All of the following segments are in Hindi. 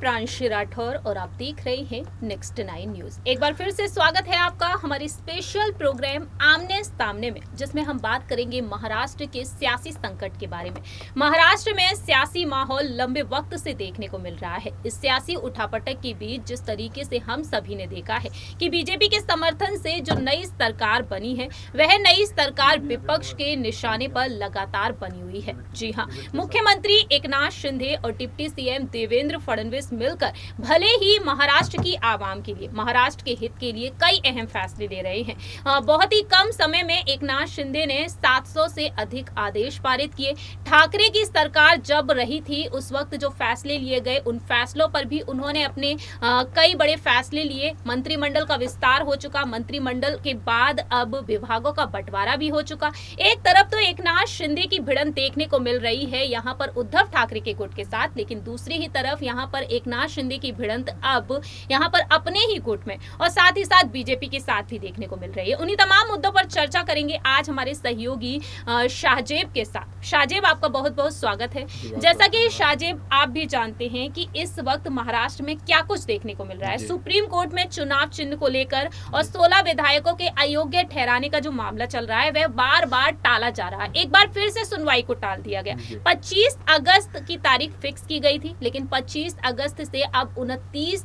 प्रांशी राठौर और आप देख रहे हैं नेक्स्ट 9 न्यूज। एक बार फिर से स्वागत है आपका हमारी स्पेशल प्रोग्राम आमने सामने में, जिसमें हम बात करेंगे महाराष्ट्र के सियासी संकट के बारे में। महाराष्ट्र में सियासी माहौल लंबे वक्त से देखने को मिल रहा है। इस सियासी उठापटक के बीच जिस तरीके से हम सभी ने देखा है कि बीजेपी के समर्थन से जो नई सरकार बनी है, वह नई सरकार विपक्ष के निशाने पर लगातार बनी हुई है। जी हाँ, मुख्यमंत्री एकनाथ शिंदे और डिप्टी सीएम देवेंद्र फडणवीस मिलकर भले ही महाराष्ट्र की आवाम के लिए, महाराष्ट्र के हित के लिए कई अहम फैसले ले रहे हैं। बहुत ही कम समय में एकनाथ शिंदे ने 700 से अधिक आदेश पारित किए। ठाकरे की सरकार जब रही थी उस वक्त जो फैसले लिए गए, उन फैसलों पर भी उन्होंने अपने कई बड़े फैसले लिए। मंत्रिमंडल का विस्तार हो चुका, मंत्रिमंडल के बाद अब विभागों का बंटवारा भी हो चुका। एक तरफ तो एकनाथ शिंदे की भिड़ंत देखने को मिल रही है यहाँ पर उद्धव ठाकरे के गुट के साथ, लेकिन दूसरी ही तरफ यहाँ पर एकनाथ शिंदे की भिड़ंत अब यहाँ पर अपने ही गुट में और साथ ही साथ बीजेपी के साथ भी देखने को मिल रही है। उन्हीं तमाम मुद्दों पर चर्चा करेंगे आज हमारे सहयोगी शाहजेब के साथ। शाहजेब, आपका बहुत बहुत स्वागत है। जैसा कि शाहजेब आप भी जानते हैं कि इस वक्त महाराष्ट्र में क्या कुछ देखने को मिल रहा है। सुप्रीम कोर्ट में चुनाव चिन्ह को लेकर और 16 विधायकों के अयोग्य ठहराने का जो मामला चल रहा है, वह बार बार टाला जा रहा है। एक बार फिर से सुनवाई को टाल दिया गया। 25 अगस्त की तारीख फिक्स की गई थी, लेकिन 25 अगस्त से अब 29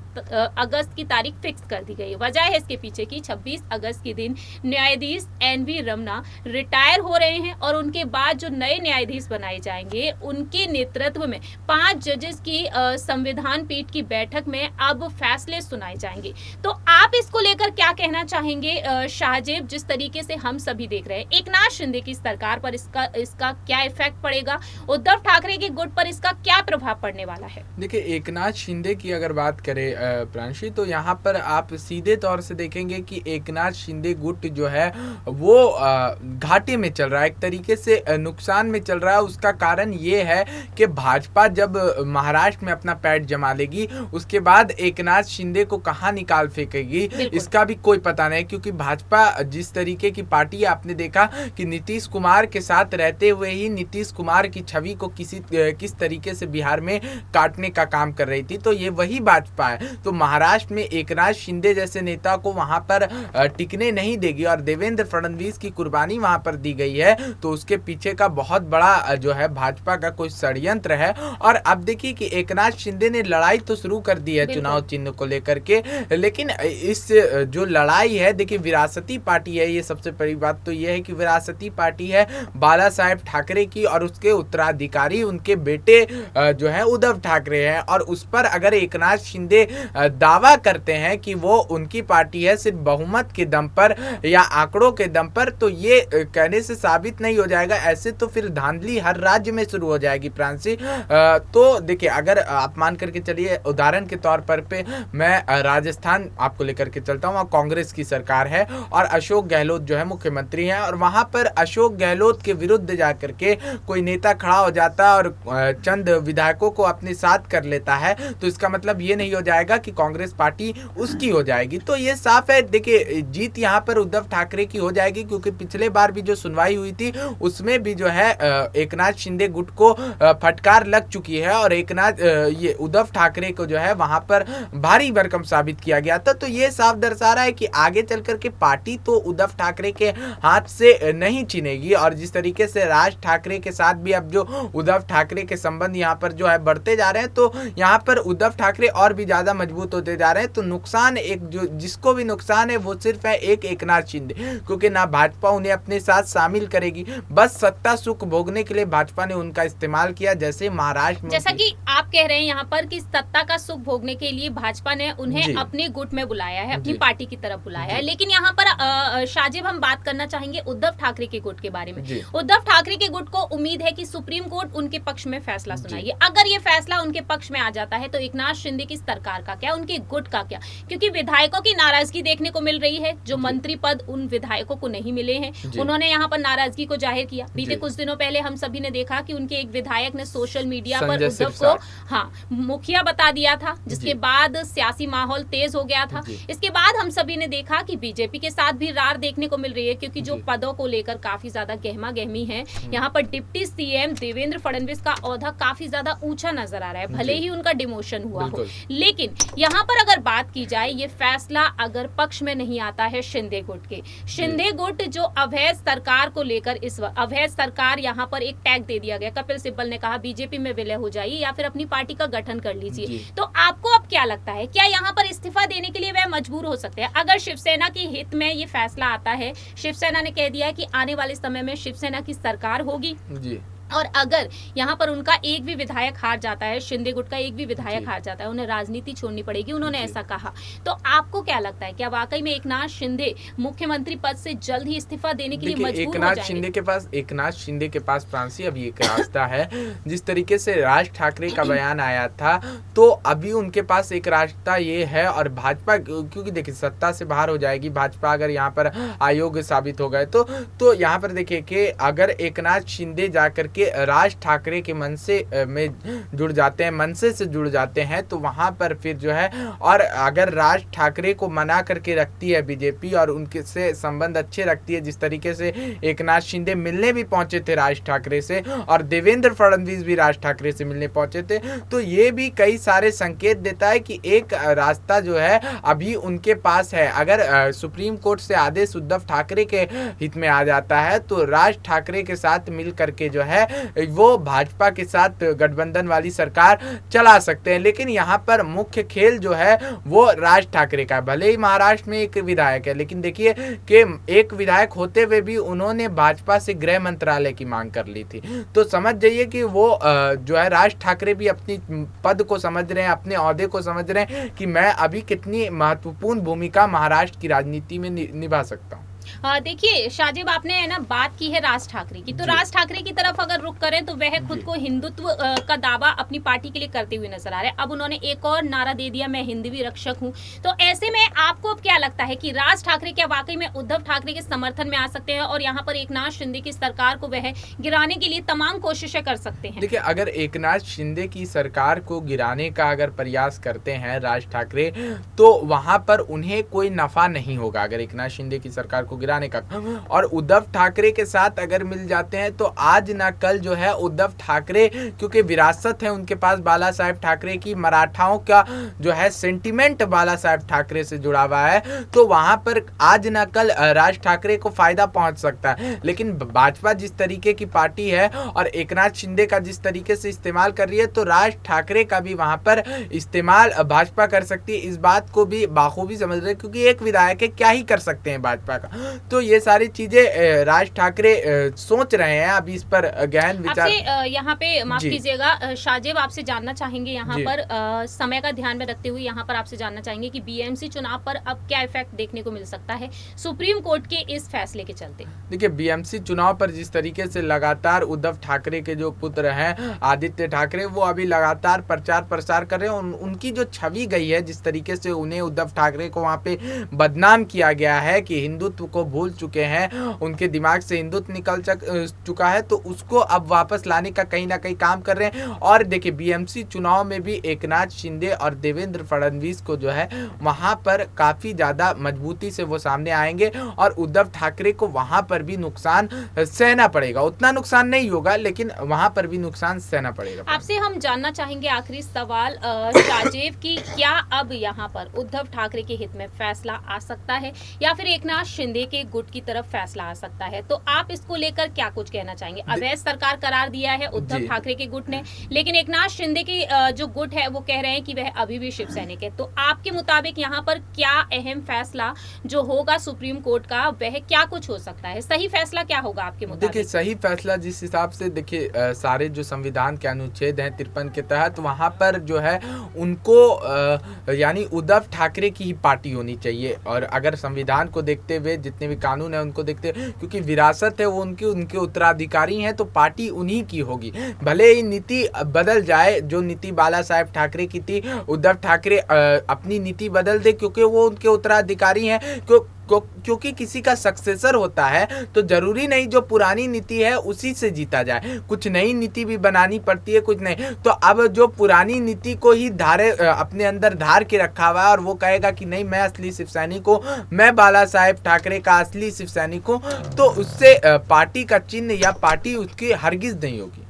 अगस्त की तारीख फिक्स कर दी गई है। वजह है इसके पीछे की 26 अगस्त के दिन न्यायाधीश एनवी रमना रिटायर हो रहे हैं और उनके बाद जो नए न्यायाधीश बनाए जाएंगे, उनके नेतृत्व में 5 जजेस की संविधान पीठ की बैठक में अब फैसले सुनाए जाएंगे। तो आप इसको लेकर क्या कहना चाहेंगे शाहजेब? जिस तरीके से हम सभी देख रहे हैं एकनाथ शिंदे की सरकार पर इसका क्या इफेक्ट पड़ेगा, उद्धव ठाकरे के गुट पर इसका क्या प्रभाव पड़ने वाला है? देखिए, एकनाथ शिंदे की अगर बात करें प्रांशी, तो यहाँ पर आप सीधे तौर से देखेंगे कि एकनाथ शिंदे गुट जो है वो घाटे में चल रहा है, एक तरीके से नुकसान में चल रहा है। उसका कारण ये है कि भाजपा जब महाराष्ट्र में अपना पैठ जमा लेगी, उसके बाद एकनाथ शिंदे को कहाँ निकाल फेंकेगी इसका भी कोई पता नहीं, क्योंकि भाजपा जिस तरीके की पार्टी है, आपने देखा कि नीतीश कुमार के साथ रहते हुए ही नीतीश कुमार की छवि को किस तरीके से बिहार में काटने का काम कर रही थी। तो ये वही भाजपा है। तो महाराष्ट्र में एकनाथ शिंदे जैसे नेता को वहां पर टिकने नहीं देगी और देवेंद्र फडणवीस की कुर्बानी वहां पर दी गई है, तो उसके पीछे का बहुत बड़ा जो है भाजपा का कोई षड्यंत्र है। और अब देखिए कि एकनाथ शिंदे ने लड़ाई तो शुरू कर दी है चुनाव चिन्ह को लेकर के, लेकिन इस जो लड़ाई है, देखिए विरासती पार्टी है, ये सबसे बड़ी बात तो ये है कि विरासती पार्टी है बाला साहेब ठाकरे की और उसके उत्तराधिकारी उनके बेटे जो है उद्धव ठाकरे हैं। और उस पर अगर एकनाथ शिंदे दावा करते हैं कि वो उनकी पार्टी है सिर्फ बहुमत के दम पर या आंकड़ों के दम पर, तो ये कहने से साबित नहीं हो जाएगा। ऐसे तो फिर धांधली हर राज्य में शुरू हो जाएगी फ्रांसी। तो देखिए, अगर आप मान करके चलिए, उदाहरण के तौर पर पे मैं राजस्थान आपको लेकर के चलता हूँ, वहाँ कांग्रेस की सरकार है और अशोक गहलोत जो है मुख्यमंत्री हैं, और वहां पर अशोक गहलोत के विरुद्ध जाकर के कोई नेता खड़ा हो जाता है और चंद विधायकों को अपने साथ कर लेता है, तो इसका मतलब ये नहीं हो जाएगा कि कांग्रेस पार्टी उसकी हो जाएगी। तो ये साफ है, देखिए जीत यहाँ पर उद्धव ठाकरे की हो जाएगी, क्योंकि पिछले बार भी जो सुनवाई हुई थी उसमें भी जो है एकनाथ शिंदे गुट को फटकार लग चुकी है और ये उद्धव ठाकरे को जो है वहां पर भारी भरकम साबित किया गया था। तो ये साफ दर्शा रहा है कि आगे चल करके पार्टी तो उद्धव ठाकरे के हाथ से नहीं छिनेगी। और जिस तरीके से राज ठाकरे के साथ भी अब जो उद्धव ठाकरे के संबंध यहाँ पर जो है बढ़ते जा रहे हैं, तो यहाँ पर उद्धव ठाकरे और भी ज्यादा मजबूत होते जा रहे हैं। तो नुकसान एक जो जिसको भी नुकसान है वो सिर्फ है एक एकनाथ शिंदे, क्योंकि ना भाजपा उन्हें अपने साथ शामिल करेगी, बस सत्ता सुख भोगने के लिए भाजपा ने उनका इस्तेमाल किया। जैसे महाराष्ट्र में, जैसा कि आप कह रहे हैं यहाँ पर कि सत्ता का सुख भोगने के लिए भाजपा ने उन्हें अपने गुट में बुलाया है, अपनी पार्टी की तरफ बुलाया है। लेकिन यहाँ पर शाहजेब, हम बात करना चाहेंगे उद्धव ठाकरे के गुट के बारे में। उद्धव ठाकरे के गुट को उम्मीद है कि सुप्रीम कोर्ट उनके पक्ष में फैसला सुनाएगी। अगर ये फैसला उनके पक्ष में आ जाता है तो एकनाथ शिंदे की सरकार का क्या, उनके गुट का क्या? क्योंकि विधायकों की नाराजगी देखने को मिल रही है। जो मंत्री पद उन विधायकों को नहीं मिले हैं, उन्होंने यहाँ पर नाराजगी को जाहिर किया। बीते कुछ दिनों पहले हम सभी ने देखा कि उनके एक विधायक ने सोशल मीडिया पर उद्धव को मुखिया बता दिया था, जिसके बाद सियासी माहौल तेज हो गया था। इसके बाद हम सभी ने देखा कि बीजेपी के साथ भी रार देखने को मिल रही है, क्योंकि जो पदों को लेकर काफी ज्यादा गहमा गहमी है। यहाँ पर डिप्टी सीएम देवेंद्र फडणवीस का ओहदा काफी ज्यादा ऊंचा नजर आ रहा है, भले ही उनका डिमोशन हुआ हो। लेकिन यहाँ पर अगर बात की जाए, ये फैसला अगर पक्ष में नहीं आता है शिंदे गुट के, शिंदे गुट जो अवैध सरकार को लेकर इस वक्त अवैध सरकार, यहाँ पर एक टैग दे दिया गया। कपिल सिब्बल ने कहा बीजेपी में विलय हो जाइए या फिर अपनी पार्टी का गठन कर लीजिए। तो आपको अब क्या लगता है, क्या यहाँ पर इस्तीफा देने के लिए वह मजबूर हो सकते हैं? अगर शिवसेना के हित में ये फैसला आता है, शिवसेना ने कह दिया है कि आने वाले समय में शिवसेना की सरकार होगी जी, और अगर यहाँ पर उनका एक भी विधायक हार जाता है, शिंदे गुट का एक भी विधायक हार जाता है, उन्हें राजनीति छोड़नी पड़ेगी, उन्होंने ऐसा कहा, तो आपको क्या लगता है, क्या वाकई में एकनाथ शिंदे मुख्यमंत्री पद से जल्द ही इस्तीफा देने के लिए मजबूर हो जाएंगे? एकनाथ शिंदे के पास फ्रांसी अभी एक रास्ता है। जिस तरीके से राज ठाकरे का बयान आया था, तो अभी उनके पास एक रास्ता ये है, और भाजपा क्योंकि देखिए सत्ता से बाहर हो जाएगी भाजपा, अगर यहाँ पर अयोग्य साबित हो गए तो यहाँ पर देखिए कि अगर एकनाथ शिंदे जाकर के राज ठाकरे के मनसे में जुड़ जाते हैं, मनसे से जुड़ जाते हैं, तो वहां पर फिर जो है, और अगर राज ठाकरे को मना करके रखती है बीजेपी और उनके से संबंध अच्छे रखती है, जिस तरीके से एकनाथ शिंदे मिलने भी पहुंचे थे राज ठाकरे से, और देवेंद्र फडणवीस भी राज ठाकरे से मिलने पहुंचे थे, तो ये भी कई सारे संकेत देता है कि एक रास्ता जो है अभी उनके पास है। अगर सुप्रीम कोर्ट से आदेश उद्धव ठाकरे के हित में आ जाता है, तो राज ठाकरे के साथ मिल करके जो है वो भाजपा के साथ गठबंधन वाली सरकार चला सकते हैं। लेकिन यहाँ पर मुख्य खेल जो है वो राज ठाकरे का है। भले ही महाराष्ट्र में एक विधायक है, लेकिन देखिए कि एक विधायक होते हुए भी उन्होंने भाजपा से गृह मंत्रालय की मांग कर ली थी, तो समझ जाइए कि वो जो है राज ठाकरे भी अपनी पद को समझ रहे हैं, अपने ओहदे को समझ रहे हैं कि मैं अभी कितनी महत्वपूर्ण भूमिका महाराष्ट्र की राजनीति में निभा सकता हूँ। देखिए शाहजेब, आपने है ना बात की है राज ठाकरे की, तो राज ठाकरे की तरफ अगर रुख करें तो वह खुद को हिंदुत्व का दावा अपनी पार्टी के लिए करते हुए नजर आ रहे हैं। अब उन्होंने एक और नारा दे दिया, मैं हिंदवी रक्षक हूं। तो ऐसे में आपको अब क्या लगता है कि राज ठाकरे क्या वाकई में उद्धव ठाकरे के समर्थन में आ सकते हैं और यहाँ पर एकनाथ शिंदे की सरकार को वह गिराने के लिए तमाम कोशिशें कर सकते हैं? देखिए, अगर एकनाथ शिंदे की सरकार को गिराने का अगर प्रयास करते हैं राज ठाकरे, तो वहां पर उन्हें कोई नफा नहीं होगा अगर एकनाथ शिंदे की सरकार को गिराने का। और उद्धव ठाकरे के साथ अगर मिल जाते हैं तो आज ना कल जो है उद्धव ठाकरे, क्योंकि विरासत है उनके पास बाला साहेब ठाकरे की, मराठाओं का जो है सेंटिमेंट बाला साहेब ठाकरे से जुड़ा हुआ है, तो वहां पर आज ना कल राज ठाकरे को फायदा पहुंच सकता है। लेकिन भाजपा जिस तरीके की पार्टी है और एकनाथ शिंदे का जिस तरीके से इस्तेमाल कर रही है, तो राज ठाकरे का भी वहां पर इस्तेमाल भाजपा कर सकती है। इस बात को भी बाखूबी समझ रहे हैं, क्योंकि एक विधायक है, क्या ही कर सकते हैं भाजपा का। तो ये सारी चीजें राज ठाकरे सोच रहे हैं, अभी इस पर गहन विचार। यहाँ पे माफ कीजिएगा शाहजेब, आपसे जानना चाहेंगे यहाँ पर समय का ध्यान में रखते हुए यहाँ पर आपसे जानना चाहेंगे कि बीएमसी चुनाव पर अब क्या इफेक्ट देखने को मिल सकता है सुप्रीम कोर्ट के इस फैसले के चलते? देखिए, बीएमसी चुनाव पर जिस तरीके से लगातार उद्धव ठाकरे के जो पुत्र हैं आदित्य ठाकरे, वो अभी लगातार प्रचार प्रसार कर रहे हैं। उनकी जो छवि गई है, जिस तरीके से उन्हें उद्धव ठाकरे को वहाँ पे बदनाम किया गया है कि हिंदुत्व को भूल चुके हैं, उनके दिमाग से हिंदुत्व निकल चुका है, तो उसको अब वापस लाने का कहीं ना कहीं काम कर रहे हैं। और देखिए, बीएमसी चुनाव में भी एकनाथ शिंदे और देवेंद्र फडणवीस को जो है वहां पर काफी ज्यादा मजबूती से वो सामने आएंगे, और उद्धव ठाकरे को वहां पर भी नुकसान सहना पड़ेगा। उतना नुकसान नहीं होगा, लेकिन वहां पर भी नुकसान सहना पड़ेगा। आपसे हम जानना चाहेंगे आखिरी सवाल शाहजेब की, क्या अब यहाँ पर उद्धव ठाकरे के हित में फैसला आ सकता है या फिर एकनाथ शिंदे के गुट की तरफ फैसला आ सकता है? तो आप इसको लेकर क्या कुछ कहना चाहेंगे? अवैध सरकार करार दिया है उद्धव ठाकरे के गुट ने, लेकिन एकनाथ शिंदे की जो गुट है वो कह रहे हैं कि वह अभी भी शिव सैनिक है। तो आपके मुताबिक यहाँ पर क्या अहम फैसला जो होगा सुप्रीम कोर्ट का, वह क्या कुछ हो सकता है? सही फैसला क्या होगा आपके मुताबिक? देखिए, सही फैसला जिस हिसाब से देखिए सारे जो संविधान के अनुच्छेद हैं 53 के तहत, वहां पर जो है उनको यानी उद्धव ठाकरे की ही पार्टी होनी चाहिए। और अगर संविधान को देखते हुए, जितने भी कानून है उनको देखते हुए, क्योंकि विरासत है वो उनके उत्तराधिकारी हैं, तो पार्टी उन्हीं की होगी। भले ही नीति बदल जाए, जो नीति बाला साहेब ठाकरे की थी, उद्धव ठाकरे अपनी नीति बदल दे, क्योंकि वो उनके उत्तराधिकारी हैं। क्योंकि किसी का सक्सेसर होता है तो जरूरी नहीं जो पुरानी नीति है उसी से जीता जाए, कुछ नई नीति भी बनानी पड़ती है, कुछ नहीं। तो अब जो पुरानी नीति को ही अपने अंदर धार के रखा हुआ है और वो कहेगा कि नहीं मैं असली शिव सैनिक हूँ, मैं बाला साहेब ठाकरे का असली शिव सैनिक हूँ, तो उससे पार्टी का चिन्ह या पार्टी उसकी हरगिज नहीं होगी।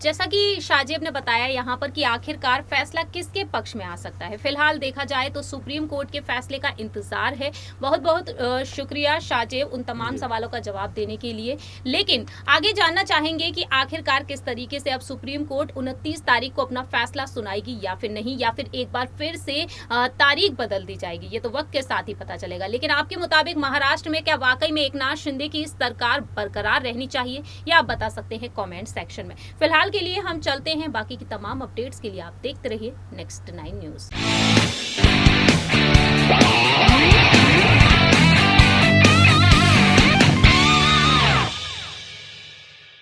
जैसा कि शाहजेब ने बताया यहाँ पर कि आखिरकार फैसला किसके पक्ष में आ सकता है। फिलहाल देखा जाए तो सुप्रीम कोर्ट के फैसले का इंतजार है। बहुत बहुत शुक्रिया शाहजेब उन तमाम सवालों का जवाब देने के लिए। लेकिन आगे जानना चाहेंगे कि आखिरकार किस तरीके से अब सुप्रीम कोर्ट 29 तारीख को अपना फैसला सुनाएगी या फिर नहीं, या फिर एक बार फिर से तारीख बदल दी जाएगी, ये तो वक्त के साथ ही पता चलेगा। लेकिन आपके मुताबिक महाराष्ट्र में क्या वाकई में एकनाथ शिंदे की सरकार बरकरार रहनी चाहिए, या आप बता सकते हैं कॉमेंट सेक्शन में। फिलहाल के लिए हम चलते हैं, बाकी की तमाम अपडेट्स के लिए आप देखते रहिए नेक्स्ट 9 न्यूज।